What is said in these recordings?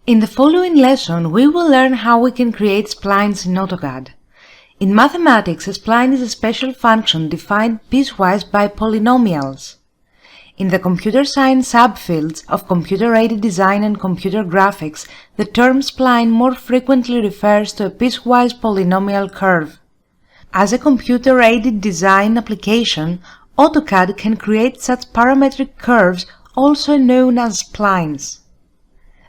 In the following lesson, we will learn how we can create splines in AutoCAD. In mathematics, a spline is a special function defined piecewise by polynomials. In the computer science subfields of computer-aided design and computer graphics, the term spline more frequently refers to a piecewise polynomial curve. As a computer-aided design application, AutoCAD can create such parametric curves, also known as splines.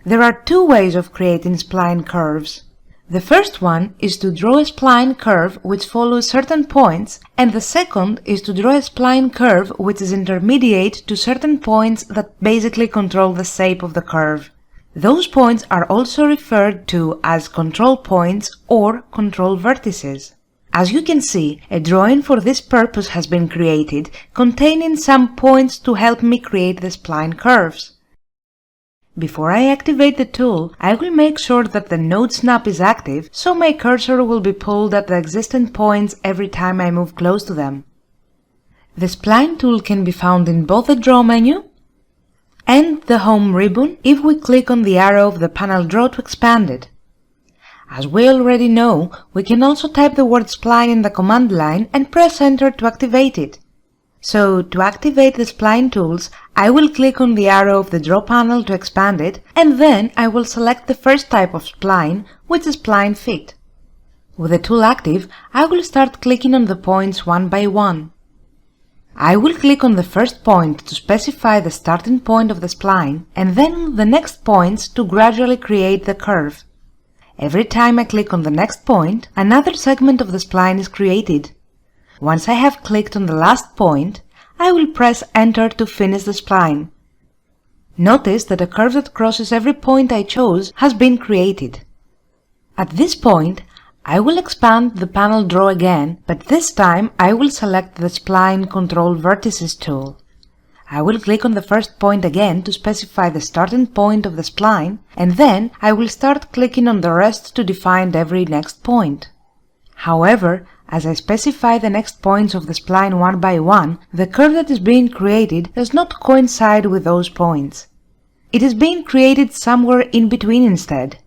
There are two ways of creating spline curves. The first one is to draw a spline curve which follows certain points, and the second is to draw a spline curve which is intermediate to certain points that basically control the shape of the curve. Those points are also referred to as control points or control vertices. As you can see, a drawing for this purpose has been created, containing some points to help me create the spline curves. Before I activate the tool, I will make sure that the node snap is active, so my cursor will be pulled at the existing points every time I move close to them. The Spline tool can be found in both the Draw menu and the Home ribbon if we click on the arrow of the panel Draw to expand it. As we already know, we can also type the word Spline in the command line and press Enter to activate it. So, to activate the Spline tools, I will click on the arrow of the Draw panel to expand it, and then I will select the first type of spline, which is Spline Fit. With the tool active, I will start clicking on the points one by one. I will click on the first point to specify the starting point of the spline, and then on the next points to gradually create the curve. Every time I click on the next point, another segment of the spline is created. Once I have clicked on the last point, I will press Enter to finish the spline. Notice that a curve that crosses every point I chose has been created. At this point, I will expand the panel Draw again, but this time I will select the Spline Control Vertices tool. I will click on the first point again to specify the starting point of the spline, and then I will start clicking on the rest to define every next point. However, as I specify the next points of the spline one by one, the curve that is being created does not coincide with those points. It is being created somewhere in between instead.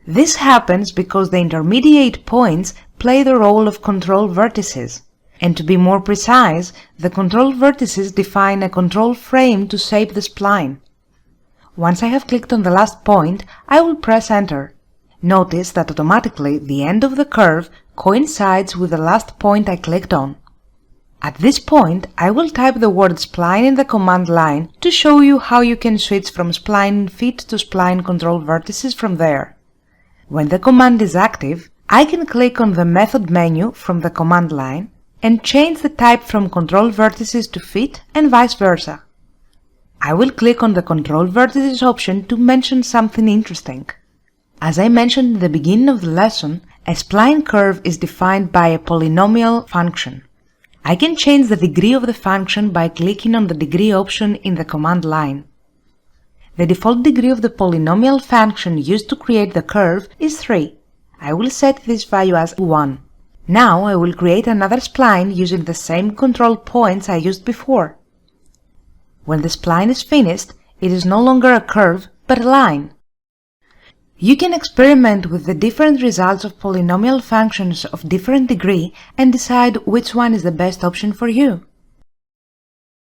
This happens because the intermediate points play the role of control vertices. And to be more precise, the control vertices define a control frame to shape the spline. Once I have clicked on the last point, I will press Enter. Notice that automatically the end of the curve coincides with the last point I clicked on. At this point, I will type the word Spline in the command line to show you how you can switch from Spline Fit to Spline Control Vertices from there. When the command is active, I can click on the Method menu from the command line and change the type from Control Vertices to Fit and vice versa. I will click on the Control Vertices option to mention something interesting. As I mentioned in the beginning of the lesson, a spline curve is defined by a polynomial function. I can change the degree of the function by clicking on the degree option in the command line. The default degree of the polynomial function used to create the curve is 3. I will set this value as 1. Now I will create another spline using the same control points I used before. When the spline is finished, it is no longer a curve, but a line. You can experiment with the different results of polynomial functions of different degree and decide which one is the best option for you.